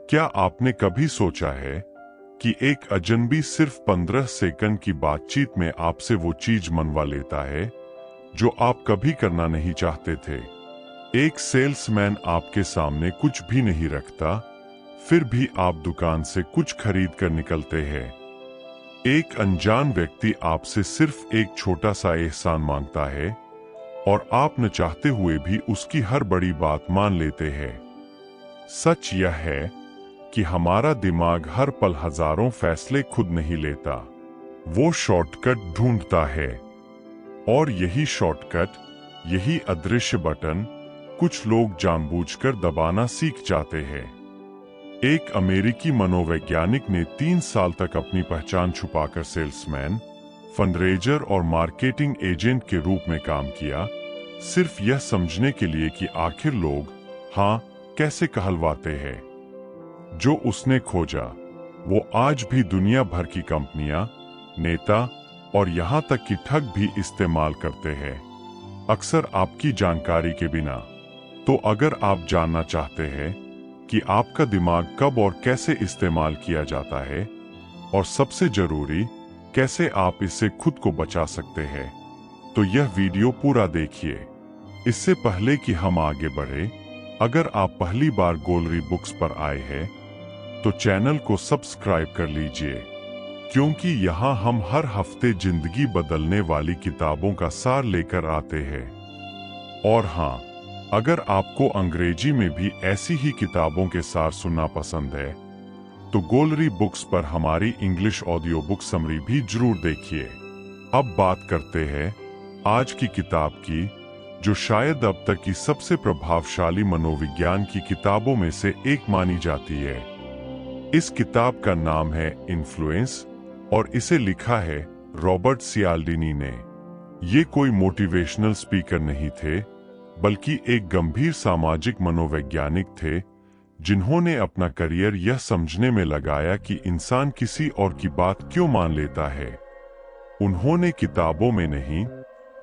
क्या आपने कभी सोचा है कि एक अजनबी सिर्फ 15 सेकंड की बातचीत में आपसे वो चीज मनवा लेता है जो आप कभी करना नहीं चाहते थे। एक सेल्समैन आपके सामने कुछ भी नहीं रखता, फिर भी आप दुकान से कुछ खरीद कर निकलते हैं। एक अनजान व्यक्ति आपसे सिर्फ एक छोटा सा एहसान मांगता है और आप न चाहते हुए भी उसकी हर बड़ी बात मान लेते हैं। सच यह है कि हमारा दिमाग हर पल हजारों फैसले खुद नहीं लेता, वो शॉर्टकट ढूंढता है। और यही शॉर्टकट, यही अदृश्य बटन कुछ लोग जानबूझकर दबाना सीख जाते हैं। एक अमेरिकी मनोवैज्ञानिक ने 3 साल तक अपनी पहचान छुपाकर सेल्समैन, फंडरेजर और मार्केटिंग एजेंट के रूप में काम किया, सिर्फ यह समझने के लिए कि आखिर लोग हाँ कैसे कहलवाते हैं। जो उसने खोजा वो आज भी दुनिया भर की कंपनियां, नेता और यहां तक कि ठग भी इस्तेमाल करते हैं, अक्सर आपकी जानकारी के बिना। तो अगर आप जानना चाहते हैं कि आपका दिमाग कब और कैसे इस्तेमाल किया जाता है, और सबसे जरूरी कैसे आप इससे खुद को बचा सकते हैं, तो यह वीडियो पूरा देखिए। इससे पहले कि हम आगे बढ़े, अगर आप पहली बार गोलरी बुक्स पर आए हैं तो चैनल को सब्सक्राइब कर लीजिए, क्योंकि यहाँ हम हर हफ्ते जिंदगी बदलने वाली किताबों का सार लेकर आते हैं। और हाँ, अगर आपको अंग्रेजी में भी ऐसी ही किताबों के सार सुनना पसंद है तो गोलरी बुक्स पर हमारी इंग्लिश ऑडियो बुक समरी भी जरूर देखिए। अब बात करते हैं आज की किताब की, जो शायद अब तक की सबसे प्रभावशाली मनोविज्ञान की किताबों में से एक मानी जाती है। इस किताब का नाम है इन्फ्लुएंस और इसे लिखा है रॉबर्ट सियाल्डिनी ने। ये कोई मोटिवेशनल स्पीकर नहीं थे, बल्कि एक गंभीर सामाजिक मनोवैज्ञानिक थे जिन्होंने अपना करियर यह समझने में लगाया कि इंसान किसी और की बात क्यों मान लेता है। उन्होंने किताबों में नहीं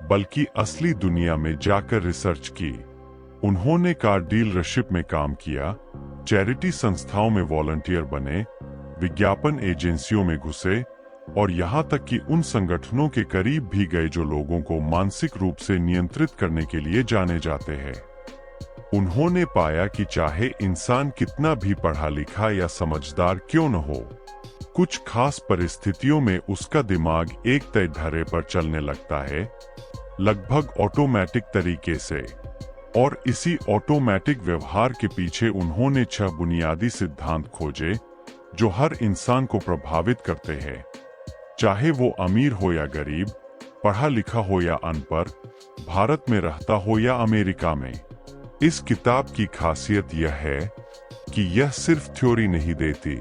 बल्कि असली दुनिया में जाकर रिसर्च की। उन्होंने कार डीलरशिप में काम किया, चैरिटी संस्थाओं में वॉलंटियर बने, विज्ञापन एजेंसियों में घुसे और यहाँ तक कि उन संगठनों के करीब भी गए जो लोगों को मानसिक रूप से नियंत्रित करने के लिए जाने जाते हैं। उन्होंने पाया कि चाहे इंसान कितना भी पढ़ा लिखा या समझदार क्यों न हो, कुछ खास परिस्थितियों में उसका दिमाग एक तय ढर्रे पर चलने लगता है, लगभग ऑटोमेटिक तरीके से। और इसी ऑटोमेटिक व्यवहार के पीछे उन्होंने 6 बुनियादी सिद्धांत खोजे जो हर इंसान को प्रभावित करते हैं, चाहे वो अमीर हो या गरीब, पढ़ा लिखा हो या अनपढ़, भारत में रहता हो या अमेरिका में। इस किताब की खासियत यह है कि यह सिर्फ थ्योरी नहीं देती,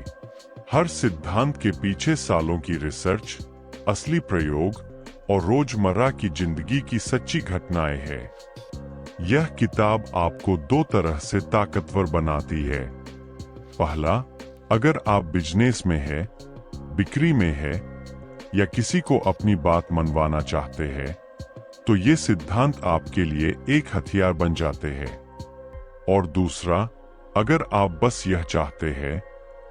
हर सिद्धांत के पीछे सालों की रिसर्च, असली प्रयोग और रोजमर्रा की जिंदगी की सच्ची घटनाएं हैं। यह किताब आपको 2 तरह से ताकतवर बनाती है। पहला, अगर आप बिजनेस में है, बिक्री में है या किसी को अपनी बात मनवाना चाहते हैं, तो ये सिद्धांत आपके लिए एक हथियार बन जाते हैं। और दूसरा, अगर आप बस यह चाहते हैं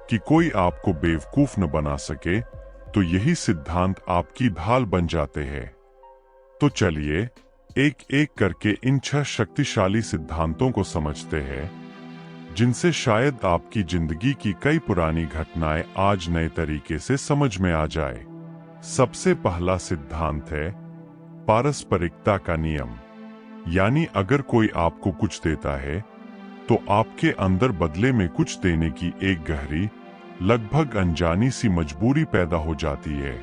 कि कोई आपको बेवकूफ न बना सके, तो यही सिद्धांत आपकी ढाल बन जाते हैं। तो चलिए एक एक करके इन 6 शक्तिशाली सिद्धांतों को समझते हैं, जिनसे शायद आपकी जिंदगी की कई पुरानी घटनाएं आज नए तरीके से समझ में आ जाए। सबसे पहला सिद्धांत है पारस्परिकता का नियम। यानी अगर कोई आपको कुछ देता है तो आपके अंदर बदले में कुछ देने की एक गहरी, लगभग अनजानी सी मजबूरी पैदा हो जाती है।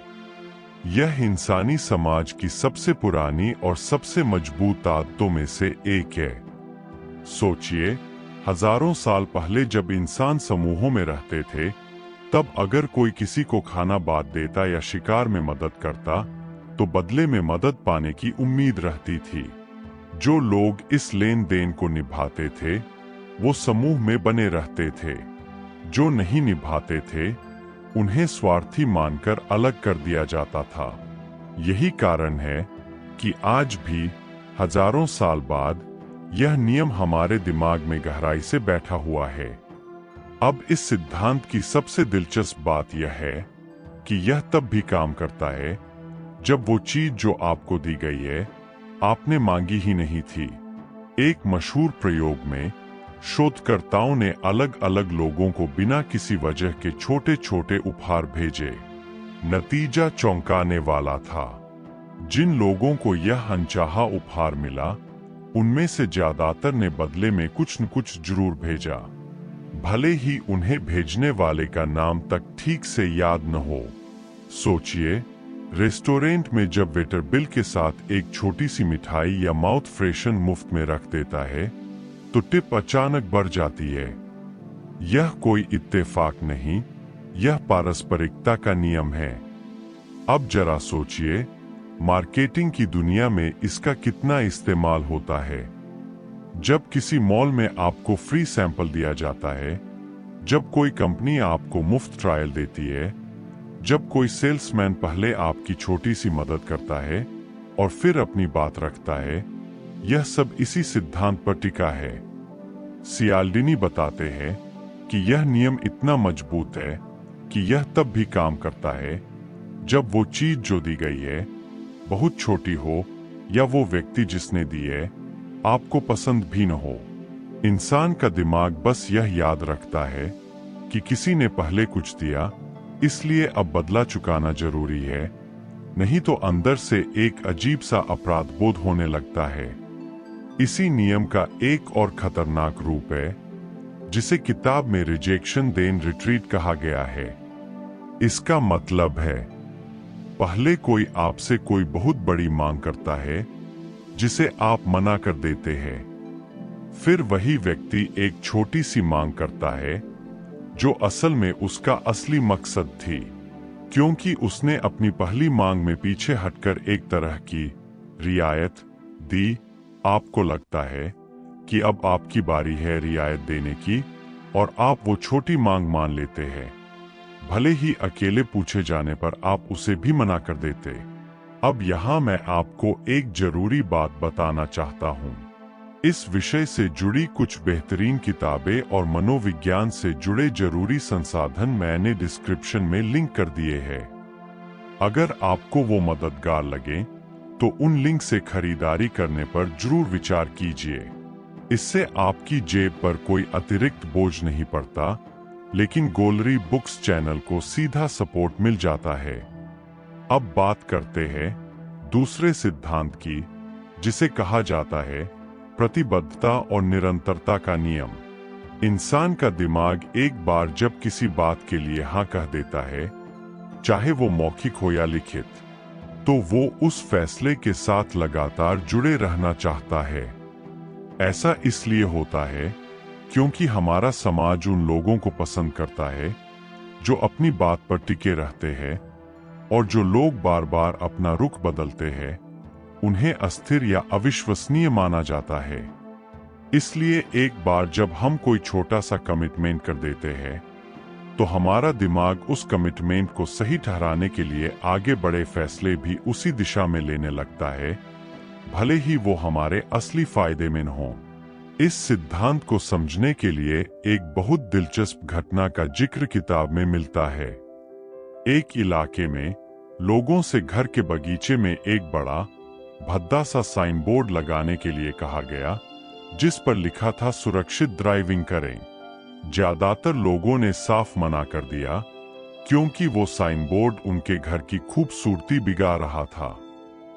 यह इंसानी समाज की सबसे पुरानी और सबसे मजबूत आदतों में से एक है। सोचिए, हजारों साल पहले जब इंसान समूहों में रहते थे, तब अगर कोई किसी को खाना बांट देता या शिकार में मदद करता, तो बदले में मदद पाने की उम्मीद रहती थी। जो लोग इस लेन देन को निभाते थे वो समूह में बने रहते थे, जो नहीं निभाते थे उन्हें स्वार्थी मानकर अलग कर दिया जाता था। यही कारण है कि आज भी हजारों साल बाद यह नियम हमारे दिमाग में गहराई से बैठा हुआ है। अब इस सिद्धांत की सबसे दिलचस्प बात यह है कि यह तब भी काम करता है जब वो चीज जो आपको दी गई है आपने मांगी ही नहीं थी। एक मशहूर प्रयोग में शोधकर्ताओं ने अलग अलग लोगों को बिना किसी वजह के छोटे छोटे उपहार भेजे। नतीजा चौंकाने वाला था। जिन लोगों को यह अनचाहा उपहार मिला उनमें से ज्यादातर ने बदले में कुछ न कुछ जरूर भेजा, भले ही उन्हें भेजने वाले का नाम तक ठीक से याद न हो। सोचिए, रेस्टोरेंट में जब वेटर बिल के साथ एक छोटी सी मिठाई या माउथ फ्रेशन मुफ्त में रख देता है तो टिप अचानक बढ़ जाती है। यह कोई इत्तेफाक नहीं, यह पारस्परिकता का नियम है। अब जरा सोचिए, मार्केटिंग की दुनिया में इसका कितना इस्तेमाल होता है। जब किसी मॉल में आपको फ्री सैंपल दिया जाता है, जब कोई कंपनी आपको मुफ्त ट्रायल देती है, जब कोई सेल्समैन पहले आपकी छोटी सी मदद करता है और फिर अपनी बात रखता है, यह सब इसी सिद्धांत पर टिका है। सियाल्डिनी बताते हैं कि यह नियम इतना मजबूत है कि यह तब भी काम करता है जब वो चीज जो दी गई है बहुत छोटी हो या वो व्यक्ति जिसने दी है आपको पसंद भी न हो। इंसान का दिमाग बस यह याद रखता है कि किसी ने पहले कुछ दिया, इसलिए अब बदला चुकाना जरूरी है, नहीं तो अंदर से एक अजीब सा अपराध बोध होने लगता है। इसी नियम का एक और खतरनाक रूप है जिसे किताब में रिजेक्शन देन रिट्रीट कहा गया है। इसका मतलब है, पहले कोई आपसे कोई बहुत बड़ी मांग करता है जिसे आप मना कर देते हैं, फिर वही व्यक्ति एक छोटी सी मांग करता है जो असल में उसका असली मकसद थी, क्योंकि उसने अपनी पहली मांग में पीछे हटकर एक तरह की रियायत दी। आपको लगता है कि अब आपकी बारी है रियायत देने की और आप वो छोटी मांग मान लेते हैं, भले ही अकेले पूछे जाने पर आप उसे भी मना कर देते। अब यहाँ मैं आपको एक जरूरी बात बताना चाहता हूँ। इस विषय से जुड़ी कुछ बेहतरीन किताबें और मनोविज्ञान से जुड़े जरूरी संसाधन मैंने डिस्क्रिप्शन में लिंक कर दिए हैं। अगर आपको वो मददगार लगे तो उन लिंक से खरीदारी करने पर जरूर विचार कीजिए। इससे आपकी जेब पर कोई अतिरिक्त बोझ नहीं पड़ता, लेकिन गोलरी बुक्स चैनल को सीधा सपोर्ट मिल जाता है। अब बात करते हैं दूसरे सिद्धांत की, जिसे कहा जाता है प्रतिबद्धता और निरंतरता का नियम। इंसान का दिमाग एक बार जब किसी बात के लिए हाँ कह देता है, चाहे वो मौखिक हो या लिखित, तो वो उस फैसले के साथ लगातार जुड़े रहना चाहता है। ऐसा इसलिए होता है क्योंकि हमारा समाज उन लोगों को पसंद करता है जो अपनी बात पर टिके रहते हैं, और जो लोग बार बार अपना रुख बदलते हैं उन्हें अस्थिर या अविश्वसनीय माना जाता है। इसलिए एक बार जब हम कोई छोटा सा कमिटमेंट कर देते हैं तो हमारा दिमाग उस कमिटमेंट को सही ठहराने के लिए आगे बड़े फैसले भी उसी दिशा में लेने लगता है, भले ही वो हमारे असली फायदे में न हो। इस सिद्धांत को समझने के लिए एक बहुत दिलचस्प घटना का जिक्र किताब में मिलता है। एक इलाके में लोगों से घर के बगीचे में एक बड़ा भद्दा सा साइन बोर्ड लगाने के लिए कहा गया, जिस पर लिखा था सुरक्षित ड्राइविंग करें। ज्यादातर लोगों ने साफ मना कर दिया क्योंकि वो साइन बोर्ड उनके घर की खूबसूरती बिगाड़ रहा था।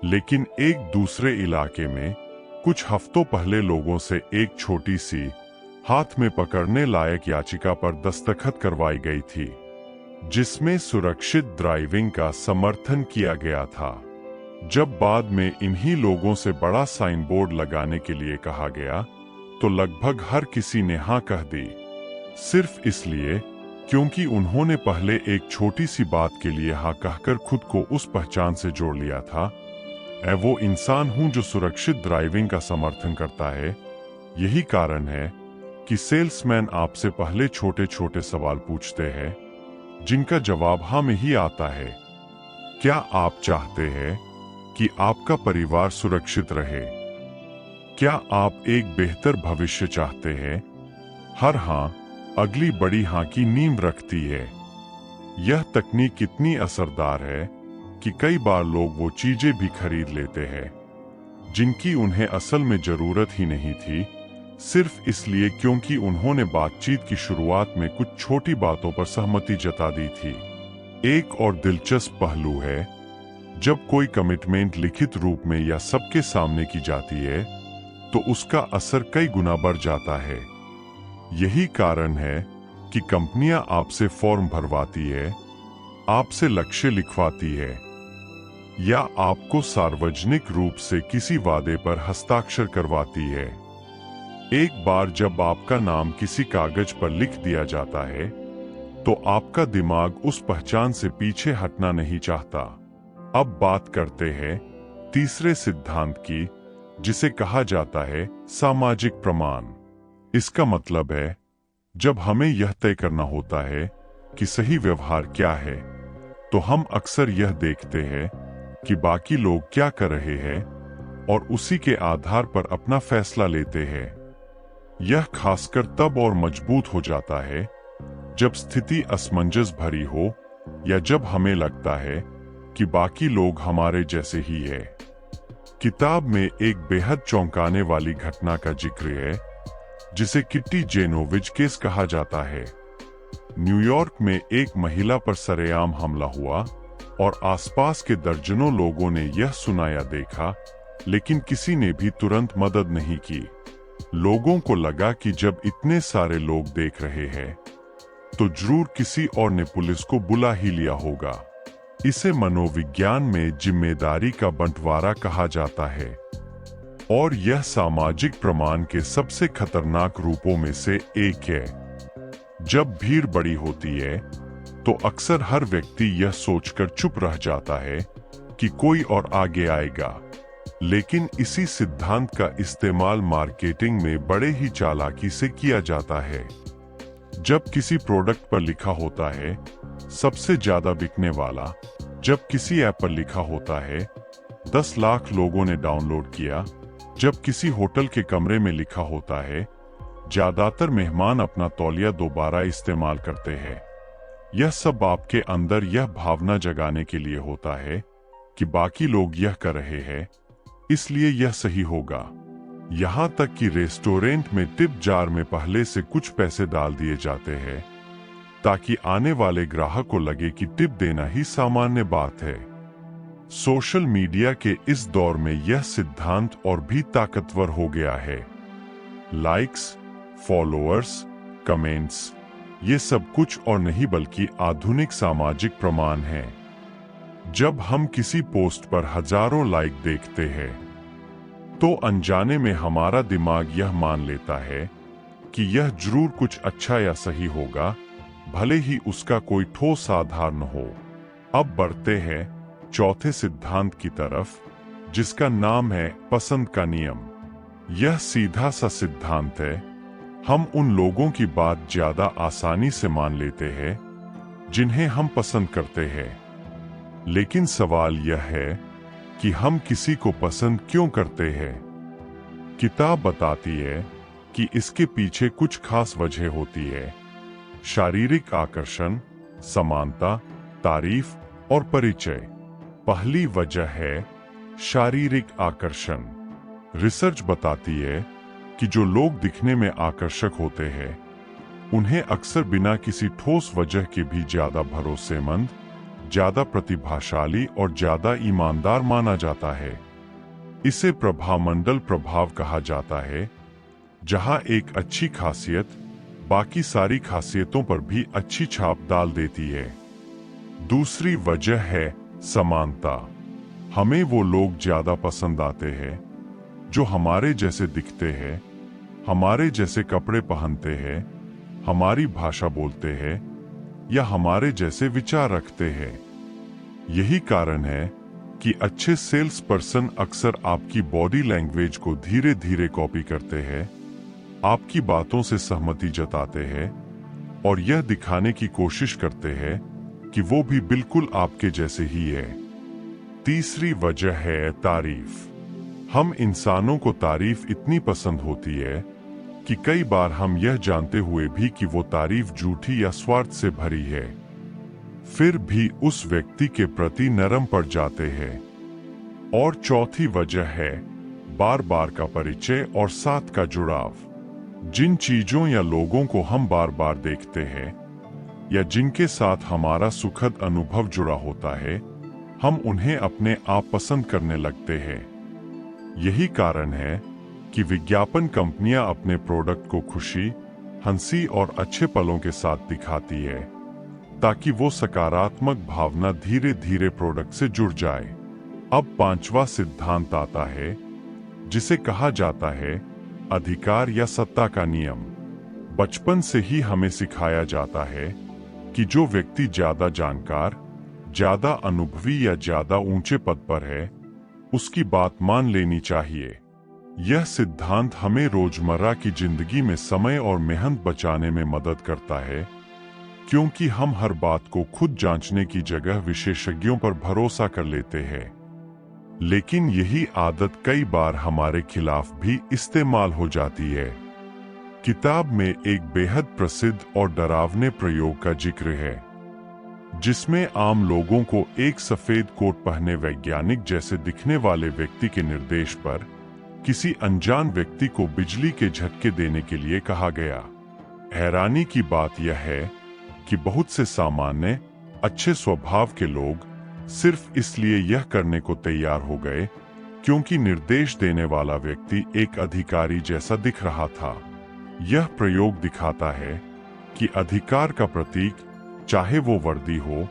लेकिन एक दूसरे इलाके में कुछ हफ्तों पहले लोगों से एक छोटी सी हाथ में पकड़ने लायक याचिका पर दस्तखत करवाई गई थी, जिसमें सुरक्षित ड्राइविंग का समर्थन किया गया था। जब बाद में इन्हीं लोगों से बड़ा साइन बोर्ड लगाने के लिए कहा गया तो लगभग हर किसी ने हाँ कह दी, सिर्फ इसलिए क्योंकि उन्होंने पहले एक छोटी सी बात के लिए हाँ कहकर खुद को उस पहचान से जोड़ लिया था, मैं वो इंसान हूं जो सुरक्षित ड्राइविंग का समर्थन करता है। यही कारण है कि सेल्समैन आपसे पहले छोटे छोटे सवाल पूछते हैं जिनका जवाब हाँ में ही आता है। क्या आप चाहते हैं कि आपका परिवार सुरक्षित रहे? क्या आप एक बेहतर भविष्य चाहते हैं? हर हाँ अगली बड़ी हाँ की नींव रखती है। यह तकनीक इतनी असरदार है कि कई बार लोग वो चीजें भी खरीद लेते हैं जिनकी उन्हें असल में जरूरत ही नहीं थी, सिर्फ इसलिए क्योंकि उन्होंने बातचीत की शुरुआत में कुछ छोटी बातों पर सहमति जता दी थी। एक और दिलचस्प पहलू है, जब कोई कमिटमेंट लिखित रूप में या सबके सामने की जाती है तो उसका असर कई गुना बढ़ जाता है। यही कारण है कि कंपनियां आपसे फॉर्म भरवाती है, आपसे लक्ष्य लिखवाती है या आपको सार्वजनिक रूप से किसी वादे पर हस्ताक्षर करवाती है। एक बार जब आपका नाम किसी कागज पर लिख दिया जाता है तो आपका दिमाग उस पहचान से पीछे हटना नहीं चाहता। अब बात करते हैं तीसरे सिद्धांत की, जिसे कहा जाता है सामाजिक प्रमाण। इसका मतलब है, जब हमें यह तय करना होता है कि सही व्यवहार क्या है, तो हम अक्सर यह देखते हैं कि बाकी लोग क्या कर रहे हैं और उसी के आधार पर अपना फैसला लेते हैं। यह खासकर तब और मजबूत हो जाता है जब स्थिति असमंजस भरी हो या जब हमें लगता है कि बाकी लोग हमारे जैसे ही है। किताब में एक बेहद चौंकाने वाली घटना का जिक्र है जिसे किट्टी जेनोविच केस कहा जाता है। न्यूयॉर्क में एक महिला पर सरेआम हमला हुआ और आसपास के दर्जनों लोगों ने यह सुना या देखा, लेकिन किसी ने भी तुरंत मदद नहीं की। लोगों को लगा कि जब इतने सारे लोग देख रहे हैं तो जरूर किसी और ने पुलिस को बुला ही लिया होगा। इसे मनोविज्ञान में जिम्मेदारी का बंटवारा कहा जाता है और यह सामाजिक प्रमाण के सबसे खतरनाक रूपों में से एक है। जब भीड़ बड़ी होती है तो अक्सर हर व्यक्ति यह सोचकर चुप रह जाता है कि कोई और आगे आएगा, लेकिन इसी सिद्धांत का इस्तेमाल मार्केटिंग में बड़े ही चालाकी से किया जाता है। जब किसी प्रोडक्ट पर लिखा होता है सबसे ज्यादा बिकने वाला, जब किसी ऐप पर लिखा होता है 10 लाख लोगों ने डाउनलोड किया, जब किसी होटल के कमरे में लिखा होता है ज्यादातर मेहमान अपना तौलिया दोबारा इस्तेमाल करते हैं, यह सब आपके अंदर यह भावना जगाने के लिए होता है कि बाकी लोग यह कर रहे हैं, इसलिए यह सही होगा। यहाँ तक कि रेस्टोरेंट में टिप जार में पहले से कुछ पैसे डाल दिए जाते हैं ताकि आने वाले ग्राहक को लगे कि टिप देना ही सामान्य बात है। सोशल मीडिया के इस दौर में यह सिद्धांत और भी ताकतवर हो गया है। लाइक्स, फॉलोअर्स, कमेंट्स, ये सब कुछ और नहीं बल्कि आधुनिक सामाजिक प्रमाण है। जब हम किसी पोस्ट पर हजारों लाइक देखते हैं तो अनजाने में हमारा दिमाग यह मान लेता है कि यह जरूर कुछ अच्छा या सही होगा, भले ही उसका कोई ठोस आधार न हो। अब बढ़ते हैं चौथे सिद्धांत की तरफ, जिसका नाम है पसंद का नियम। यह सीधा सा सिद्धांत है, हम उन लोगों की बात ज्यादा आसानी से मान लेते हैं जिन्हें हम पसंद करते हैं। लेकिन सवाल यह है कि हम किसी को पसंद क्यों करते हैं? किताब बताती है कि इसके पीछे कुछ खास वजह होती है। शारीरिक आकर्षण, समानता, तारीफ और परिचय। पहली वजह है शारीरिक आकर्षण। रिसर्च बताती है कि जो लोग दिखने में आकर्षक होते हैं उन्हें अक्सर बिना किसी ठोस वजह के भी ज्यादा भरोसेमंद, ज्यादा प्रतिभाशाली और ज्यादा ईमानदार माना जाता है। इसे प्रभामंडल प्रभाव कहा जाता है, जहां एक अच्छी खासियत बाकी सारी खासियतों पर भी अच्छी छाप डाल देती है। दूसरी वजह है समानता। हमें वो लोग ज्यादा पसंद आते हैं जो हमारे जैसे दिखते हैं, हमारे जैसे कपड़े पहनते हैं, हमारी भाषा बोलते हैं या हमारे जैसे विचार रखते हैं। यही कारण है कि अच्छे सेल्स पर्सन अक्सर आपकी बॉडी लैंग्वेज को धीरे धीरे कॉपी करते हैं, आपकी बातों से सहमति जताते हैं और यह दिखाने की कोशिश करते हैं कि वो भी बिल्कुल आपके जैसे ही है। तीसरी वजह है तारीफ। हम इंसानों को तारीफ इतनी पसंद होती है कि कई बार हम यह जानते हुए भी कि वो तारीफ झूठी या स्वार्थ से भरी है, फिर भी उस व्यक्ति के प्रति नरम पड़ जाते हैं। और चौथी वजह है बार बार का परिचय और साथ का जुड़ाव। जिन चीजों या लोगों को हम बार बार देखते हैं या जिनके साथ हमारा सुखद अनुभव जुड़ा होता है, हम उन्हें अपने आप पसंद करने लगते हैं। यही कारण है कि विज्ञापन कंपनियां अपने प्रोडक्ट को खुशी, हंसी और अच्छे पलों के साथ दिखाती है, ताकि वो सकारात्मक भावना धीरे धीरे प्रोडक्ट से जुड़ जाए। अब पांचवा सिद्धांत आता है, जिसे कहा जाता है अधिकार या सत्ता का नियम। बचपन से ही हमें सिखाया जाता है कि जो व्यक्ति ज्यादा जानकार, ज्यादा अनुभवी या ज्यादा ऊंचे पद पर है, उसकी बात मान लेनी चाहिए। यह सिद्धांत हमें रोजमर्रा की जिंदगी में समय और मेहनत बचाने में मदद करता है, क्योंकि हम हर बात को खुद जांचने की जगह विशेषज्ञों पर भरोसा कर लेते हैं। लेकिन यही आदत कई बार हमारे खिलाफ भी इस्तेमाल हो जाती है। किताब में एक बेहद प्रसिद्ध और डरावने प्रयोग का जिक्र है, जिसमें आम लोगों को एक सफेद कोट पहने वैज्ञानिक जैसे दिखने वाले व्यक्ति के निर्देश पर किसी अनजान व्यक्ति को बिजली के झटके देने के लिए कहा गया। हैरानी की बात यह है कि बहुत से सामान्य, अच्छे स्वभाव के लोग सिर्फ इसलिए यह करने को तैयार हो गए क्योंकि निर्देश देने वाला व्यक्ति एक अधिकारी जैसा दिख रहा था। यह प्रयोग दिखाता है कि अधिकार का प्रतीक, चाहे वो वर्दी हो,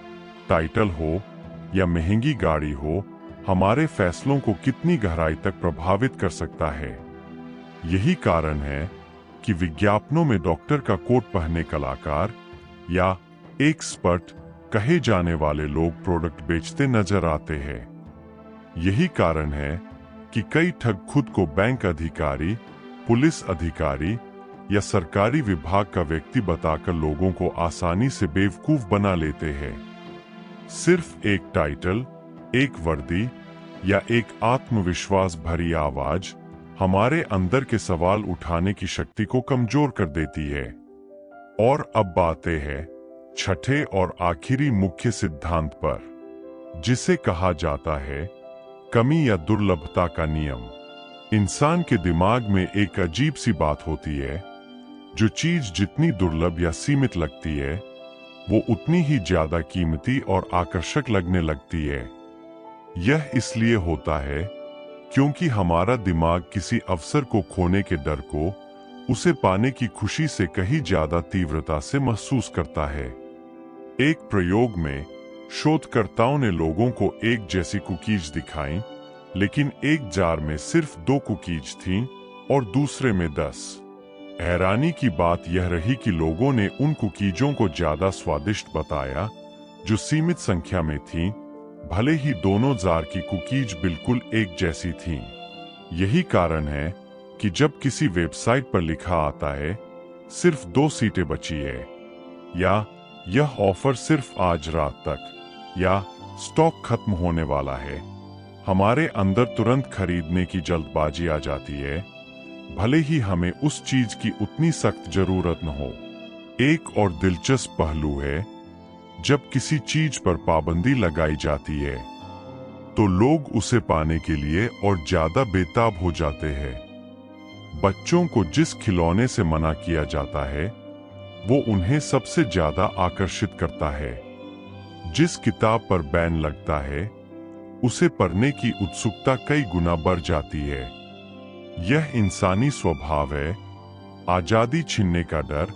टाइटल हो या महंगी गाड़ी हो, हमारे फैसलों को कितनी गहराई तक प्रभावित कर सकता है। यही कारण है कि विज्ञापनों में डॉक्टर का कोट पहने कलाकार या एक्सपर्ट कहे जाने वाले लोग प्रोडक्ट बेचते नजर आते हैं। यही कारण है कि कई ठग खुद को बैंक अधिकारी, पुलिस अधिकारी या सरकारी विभाग का व्यक्ति बताकर लोगों को आसानी से बेवकूफ बना लेते हैं। सिर्फ एक टाइटल, एक वर्दी या एक आत्मविश्वास भरी आवाज हमारे अंदर के सवाल उठाने की शक्ति को कमजोर कर देती है। और अब बातें हैं छठे और आखिरी मुख्य सिद्धांत पर, जिसे कहा जाता है कमी या दुर्लभता का नियम। इंसान के दिमाग में एक अजीब सी बात होती है, जो चीज जितनी दुर्लभ या सीमित लगती है, वो उतनी ही ज्यादा कीमती और आकर्षक लगने लगती है। यह इसलिए होता है क्योंकि हमारा दिमाग किसी अवसर को खोने के डर को उसे पाने की खुशी से कहीं ज्यादा तीव्रता से महसूस करता है। एक प्रयोग में शोधकर्ताओं ने लोगों को एक जैसी कुकीज दिखाई, लेकिन एक जार में सिर्फ 2 कुकीज थीं और दूसरे में 10। हैरानी की बात यह रही कि लोगों ने उन कुकीजों को ज्यादा स्वादिष्ट बताया जो सीमित संख्या में थीं, भले ही दोनों जार की कुकीज बिल्कुल एक जैसी थीं। यही कारण है कि जब किसी वेबसाइट पर लिखा आता है सिर्फ 2 सीटें बची है, या यह ऑफर सिर्फ आज रात तक, या स्टॉक खत्म होने वाला है, हमारे अंदर तुरंत खरीदने की जल्दबाजी आ जाती है, भले ही हमें उस चीज की उतनी सख्त जरूरत न हो। एक और दिलचस्प पहलू है, जब किसी चीज पर पाबंदी लगाई जाती है तो लोग उसे पाने के लिए और ज्यादा बेताब हो जाते हैं। बच्चों को जिस खिलौने से मना किया जाता है वो उन्हें सबसे ज्यादा आकर्षित करता है। जिस किताब पर बैन लगता है उसे पढ़ने की उत्सुकता कई गुना बढ़ जाती है। यह इंसानी स्वभाव है। आजादी छीनने का डर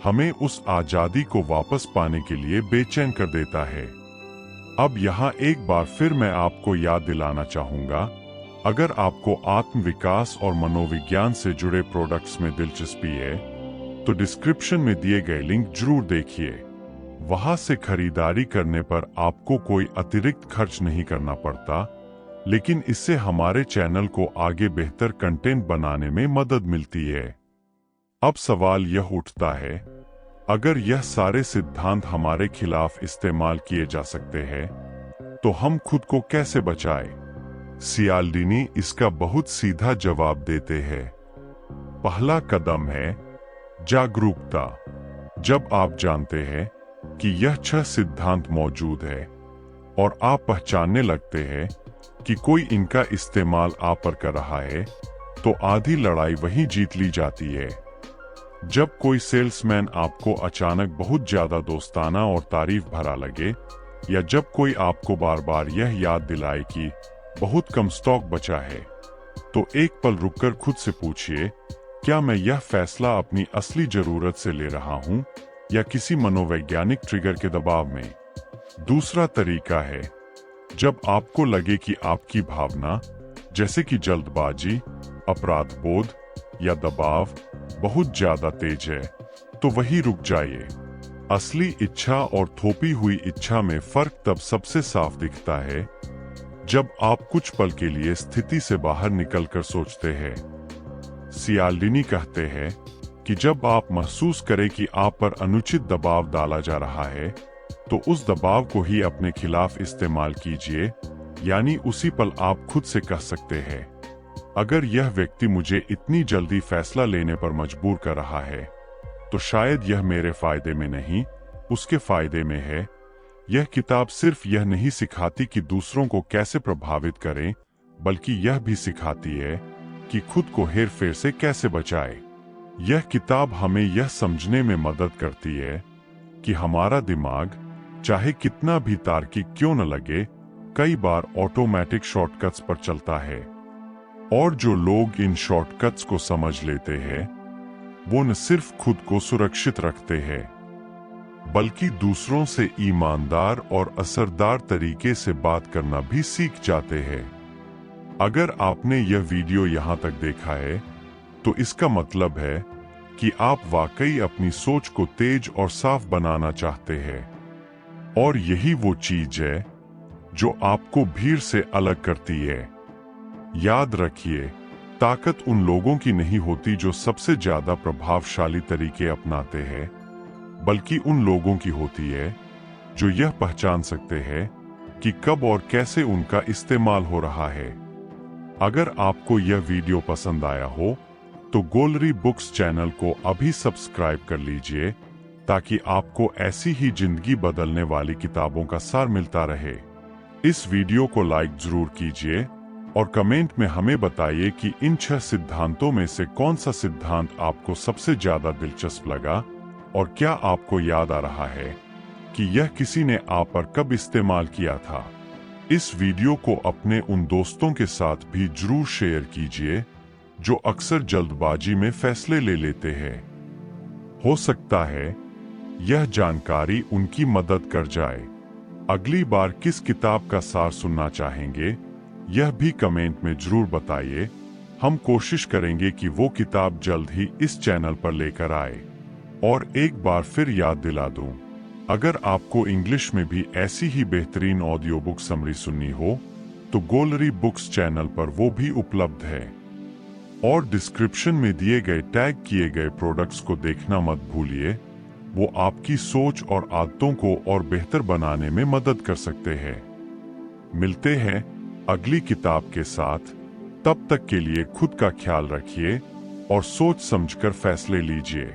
हमें उस आजादी को वापस पाने के लिए बेचैन कर देता है। अब यहाँ एक बार फिर मैं आपको याद दिलाना चाहूंगा, अगर आपको आत्मविकास और मनोविज्ञान से जुड़े प्रोडक्ट्स में दिलचस्पी है तो डिस्क्रिप्शन में दिए गए लिंक जरूर देखिए। वहां से खरीदारी करने पर आपको कोई अतिरिक्त खर्च नहीं करना पड़ता, लेकिन इससे हमारे चैनल को आगे बेहतर कंटेंट बनाने में मदद मिलती है। अब सवाल यह उठता है, अगर यह सारे सिद्धांत हमारे खिलाफ इस्तेमाल किए जा सकते हैं तो हम खुद को कैसे बचाएं? सियाल्डिनी इसका बहुत सीधा जवाब देते हैं। पहला कदम है जागरूकता। जब आप जानते हैं कि यह 6 सिद्धांत मौजूद है और आप पहचानने लगते हैं कि कोई इनका इस्तेमाल आप पर कर रहा है, तो आधी लड़ाई वहीं जीत ली जाती है। जब कोई सेल्समैन आपको अचानक बहुत ज्यादा दोस्ताना और तारीफ भरा लगे, या जब कोई आपको बार बार यह याद दिलाए कि बहुत कम स्टॉक बचा है, तो एक पल रुककर खुद से पूछिए, क्या मैं यह फैसला अपनी असली जरूरत से ले रहा हूं या किसी मनोवैज्ञानिक ट्रिगर के दबाव में। दूसरा तरीका है, जब आपको लगे कि आपकी भावना जैसे कि जल्दबाजी, अपराध बोध या दबाव बहुत ज्यादा तेज है, तो वही रुक जाइए। असली इच्छा और थोपी हुई इच्छा में फर्क तब सबसे साफ दिखता है जब आप कुछ पल के लिए स्थिति से बाहर निकलकर सोचते हैं। सियाल्डिनी कहते हैं कि जब आप महसूस करें कि आप पर अनुचित दबाव डाला जा रहा है, तो उस दबाव को ही अपने खिलाफ इस्तेमाल कीजिए। यानी उसी पल आप खुद से कह सकते हैं, अगर यह व्यक्ति मुझे इतनी जल्दी फैसला लेने पर मजबूर कर रहा है, तो शायद यह मेरे फायदे में नहीं, उसके फायदे में है। यह किताब सिर्फ यह नहीं सिखाती कि दूसरों को कैसे प्रभावित करें, बल्कि यह भी सिखाती है कि खुद को हेरफेर से कैसे बचाएं। यह किताब हमें यह समझने में मदद करती है कि हमारा दिमाग चाहे कितना भी तार्किक क्यों न लगे, कई बार ऑटोमेटिक शॉर्टकट्स पर चलता है। और जो लोग इन शॉर्टकट्स को समझ लेते हैं, वो न सिर्फ खुद को सुरक्षित रखते हैं, बल्कि दूसरों से ईमानदार और असरदार तरीके से बात करना भी सीख जाते हैं। अगर आपने यह वीडियो यहाँ तक देखा है, तो इसका मतलब है कि आप वाकई अपनी सोच को तेज और साफ बनाना चाहते हैं। और यही वो चीज है जो आपको भीड़ से अलग करती है। याद रखिए, ताकत उन लोगों की नहीं होती जो सबसे ज्यादा प्रभावशाली तरीके अपनाते हैं, बल्कि उन लोगों की होती है जो यह पहचान सकते हैं कि कब और कैसे उनका इस्तेमाल हो रहा है। अगर आपको यह वीडियो पसंद आया हो, तो गोलरी बुक्स चैनल को अभी सब्सक्राइब कर लीजिए, ताकि आपको ऐसी ही जिंदगी बदलने वाली किताबों का सार मिलता रहे। इस वीडियो को लाइक जरूर कीजिए और कमेंट में हमें बताइए कि इन 6 सिद्धांतों में से कौन सा सिद्धांत आपको सबसे ज्यादा दिलचस्प लगा, और क्या आपको याद आ रहा है कि यह किसी ने आप पर कब इस्तेमाल किया था। इस वीडियो को अपने उन दोस्तों के साथ भी जरूर शेयर कीजिए जो अक्सर जल्दबाजी में फैसले ले लेते हैं। हो सकता है यह जानकारी उनकी मदद कर जाए। अगली बार किस किताब का सार सुनना चाहेंगे, यह भी कमेंट में जरूर बताइए। हम कोशिश करेंगे कि वो किताब जल्द ही इस चैनल पर लेकर आए। और एक बार फिर याद दिला दूं, अगर आपको इंग्लिश में भी ऐसी ही बेहतरीन ऑडियो बुक समरी सुननी हो, तो गोलरी बुक्स चैनल पर वो भी उपलब्ध है। और डिस्क्रिप्शन में दिए गए टैग किए गए प्रोडक्ट्स को देखना मत भूलिए। वो आपकी सोच और आदतों को और बेहतर बनाने में मदद कर सकते हैं। मिलते हैं अगली किताब के साथ। तब तक के लिए खुद का ख्याल रखिए और सोच समझकर फैसले लीजिए।